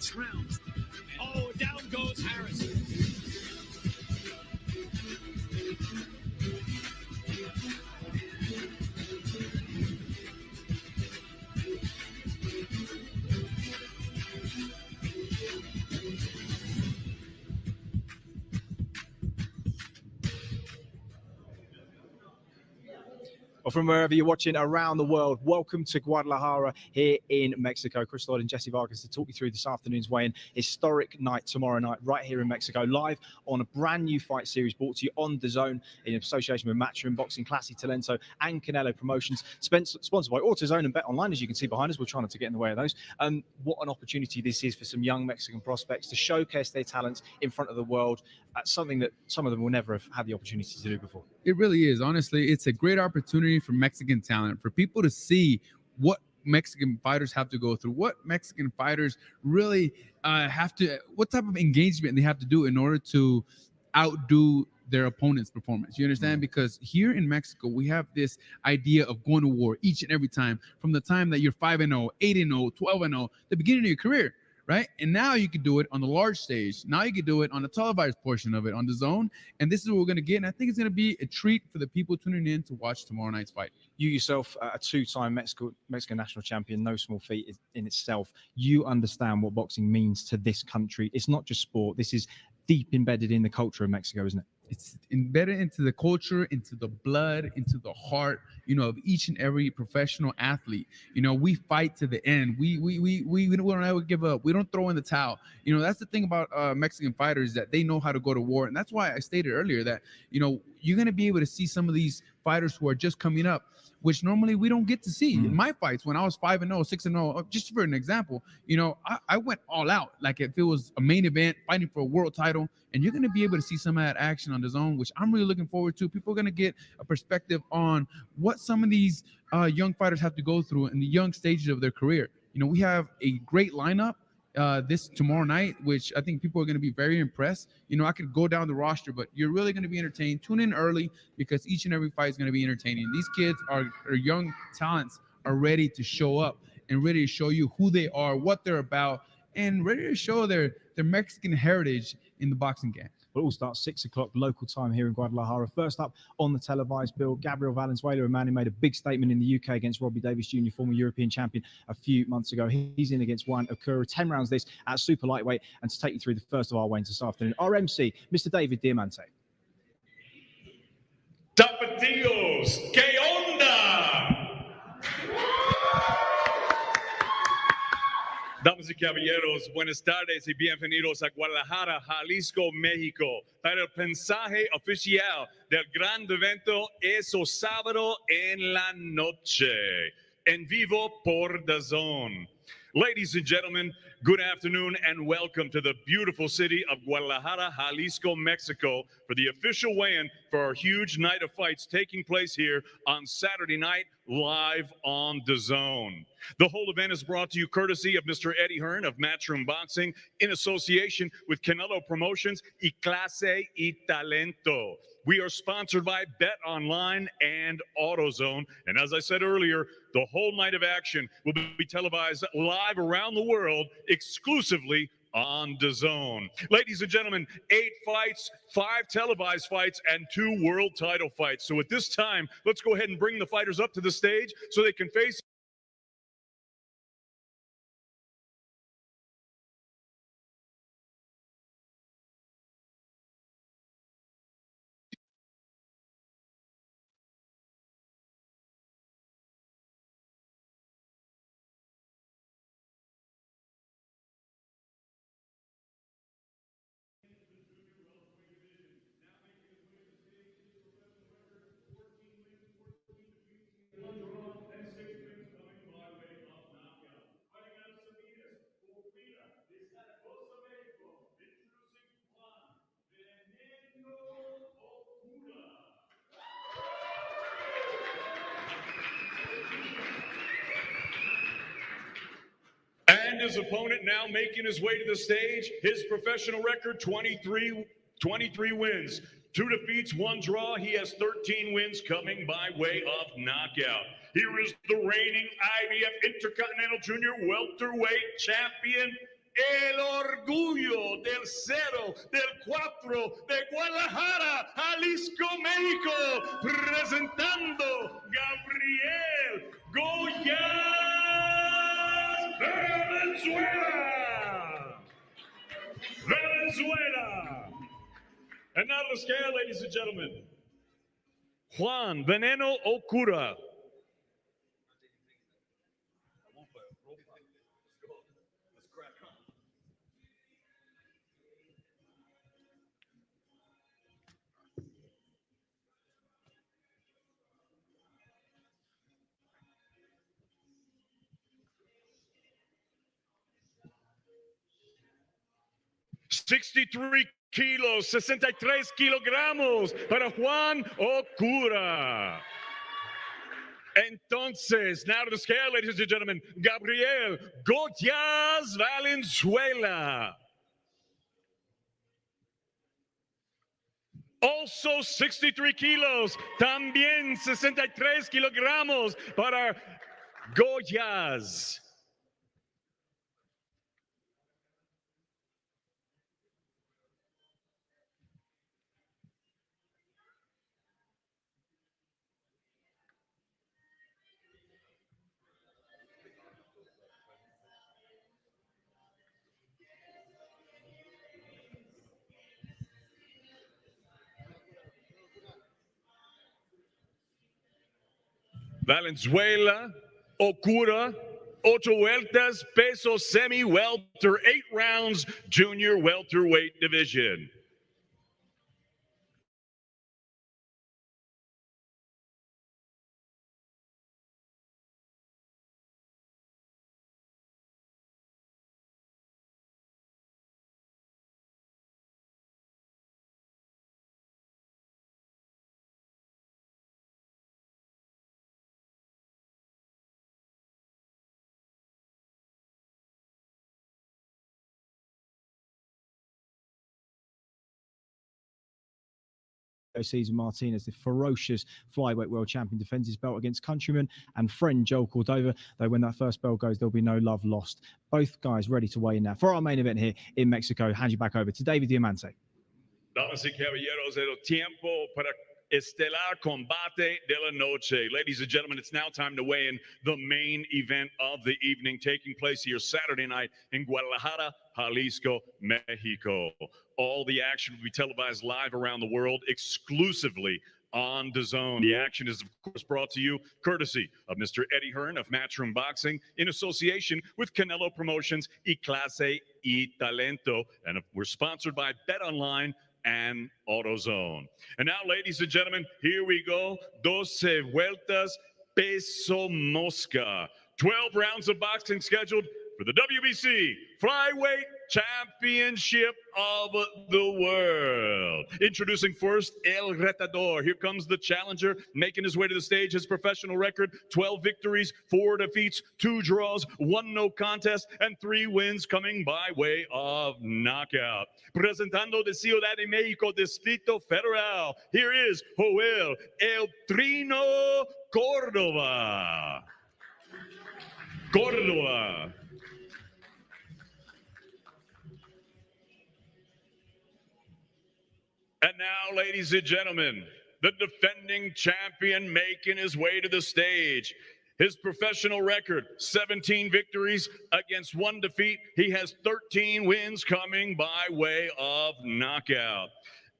next round. Oh, down goes Harris. Or from wherever you're watching around the world, welcome to Guadalajara here in Mexico. Chris Lloyd and Jesse Vargas to talk you through this afternoon's weigh-in. Historic night tomorrow night right here in Mexico, live on a brand new fight series brought to you on DAZN in association with Matchroom Boxing, Classy Talento and Canelo Promotions, sponsored by AutoZone and Bet Online, as you can see behind us. We're trying not to get in the way of those. What an opportunity this is for some young Mexican prospects to showcase their talents in front of the world. That's something that some of them will never have had the opportunity to do before. It really is. Honestly, it's a great opportunity for Mexican talent, for people to see what Mexican fighters have to go through, what Mexican fighters really what type of engagement they have to do in order to outdo their opponent's performance. You understand? Because here in Mexico, we have this idea of going to war each and every time, from the time that you're 5-0, 8-0, 12-0, the beginning of your career. Right? And now you can do it on the large stage. Now you can do it on the televised portion of it, on DAZN. And this is what we're going to get. And I think it's going to be a treat for the people tuning in to watch tomorrow night's fight. You yourself, a two-time Mexican national champion, no small feat in itself. You understand what boxing means to this country. It's not just sport. This is deep embedded in the culture of Mexico, isn't it? It's embedded into the culture, into the blood, into the heart, of each and every professional athlete. We fight to the end. We don't ever give up. We don't throw in the towel. That's the thing about Mexican fighters, that they know how to go to war. And that's why I stated earlier that, you're going to be able to see some of these fighters who are just coming up, which normally we don't get to see. In my fights, when I was 5-0, 6-0, just for an example, I went all out. Like if it was a main event, fighting for a world title, and you're going to be able to see some of that action on DAZN, which I'm really looking forward to. People are going to get a perspective on what some of these young fighters have to go through in the young stages of their career. We have a great lineup this tomorrow night, which I think people are going to be very impressed. I could go down the roster, but you're really going to be entertained. Tune in early, because each and every fight is going to be entertaining. These kids are young talents, are ready to show up and ready to show you who they are, what they're about, and ready to show their Mexican heritage in the boxing game. We'll all start 6 o'clock local time here in Guadalajara. First up on the televised bill, Gabriel Valenzuela, a man who made a big statement in the UK against Robbie Davis Jr., former European champion, a few months ago. He's in against Juan Okura, 10 rounds this at super lightweight. And to take you through the first of our weigh-ins this afternoon, our MC, Mr. David Diamante. Tapatíos, ¿qué onda? Damas y caballeros, buenas tardes y bienvenidos a Guadalajara, Jalisco, México, para el mensaje oficial del gran evento eso sábado en la noche, en vivo por DAZN. Ladies and gentlemen, good afternoon and welcome to the beautiful city of Guadalajara, Jalisco, Mexico, for the official weigh-in for our huge night of fights taking place here on Saturday night, live on DAZN. The whole event is brought to you courtesy of Mr. Eddie Hearn of Matchroom Boxing in association with Canelo Promotions y Clase y Talento. We are sponsored by Bet Online and AutoZone. And as I said earlier, the whole night of action will be televised live around the world exclusively on DAZN. Ladies and gentlemen, 8 fights, 5 televised fights, and 2 world title fights. So at this time, let's go ahead and bring the fighters up to the stage so they can face and his opponent now making his way to the stage. His professional record, 23 wins, 2 defeats, 1 draw. He has 13 wins coming by way of knockout. Here is the reigning IBF Intercontinental Junior welterweight champion, el orgullo del 0, del 4 de Guadalajara, Jalisco, México, presentando Gabriel Goyas, Venezuela. Venezuela. And now to the scale, ladies and gentlemen, Juan Veneno Okura. 63 kilos, 63 kilogramos para Juan Okura. Entonces, now to the scale, ladies and gentlemen, Gabriel Goyas Valenzuela. Also 63 kilos, también 63 kilogramos para Goyas. Valenzuela, Okura, 8 vueltas, peso semi-welter, 8 rounds, junior welterweight division. Cesar Martinez, the ferocious flyweight world champion, defends his belt against countryman and friend Joel Cordova. Though when that first bell goes, there'll be no love lost. Both guys ready to weigh in now. For our main event here in Mexico, hand you back over to David Diamante. Damas y caballeros, el tiempo para estelar combate de la noche. Ladies and gentlemen, it's now time to weigh in the main event of the evening, taking place here Saturday night in Guadalajara, Jalisco, Mexico. All the action will be televised live around the world exclusively on DAZN. The action is, of course, brought to you courtesy of Mr. Eddie Hearn of Matchroom Boxing in association with Canelo Promotions y Clase y Talento. And we're sponsored by BetOnline and AutoZone. And now, ladies and gentlemen, here we go. 12 vueltas, peso mosca. 12 rounds of boxing scheduled for the WBC Flyweight Championship of the World. Introducing first, El Retador. Here comes the challenger, making his way to the stage. His professional record, 12 victories, 4 defeats, 2 draws, 1 no contest, and 3 wins coming by way of knockout. Presentando de Ciudad de México, Distrito Federal, here is Joel El Trino Cordova. Cordova. And now, ladies and gentlemen, the defending champion making his way to the stage. His professional record, 17 victories against 1 defeat. He has 13 wins coming by way of knockout.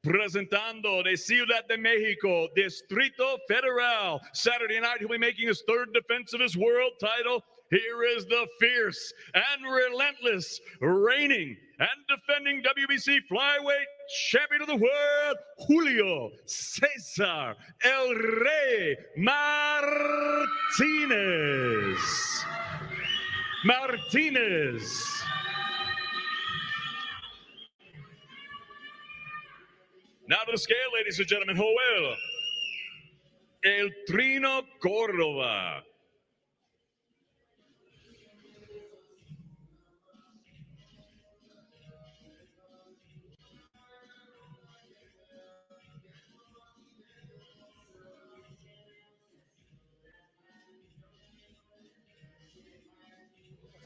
Presentando de Ciudad de México, Distrito Federal. Saturday night, he'll be making his 3rd defense of his world title. Here is the fierce and relentless, reigning and defending WBC flyweight champion of the world, Julio Cesar El Rey Martinez. Martinez. Now to the scale, ladies and gentlemen, Joel El Trino Cordova.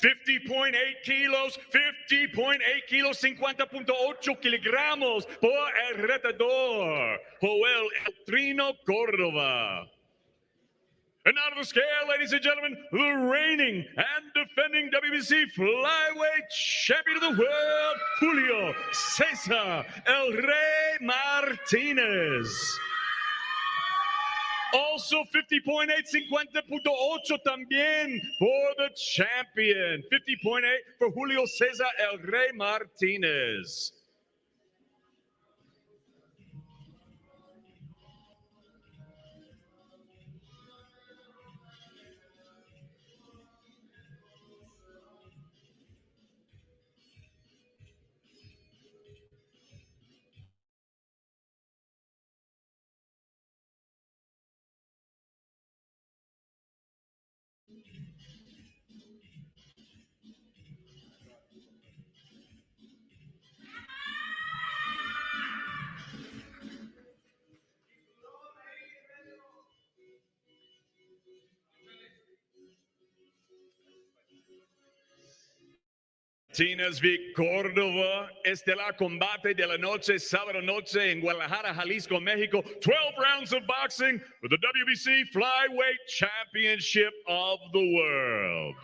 50.8 kilos, 50.8 kilos, 50.8 kilogramos por el retador, Joel El Trino Córdoba. And out of the scale, ladies and gentlemen, the reigning and defending WBC flyweight champion of the world, Julio Cesar El Rey Martinez. Also 50.8, 50.8 también for the champion. 50.8 for Julio Cesar El Rey Martinez. Martinez v. Córdoba, estelar combate de la noche, sábado noche en Guadalajara, Jalisco, México. 12 rounds of boxing for the WBC Flyweight Championship of the World.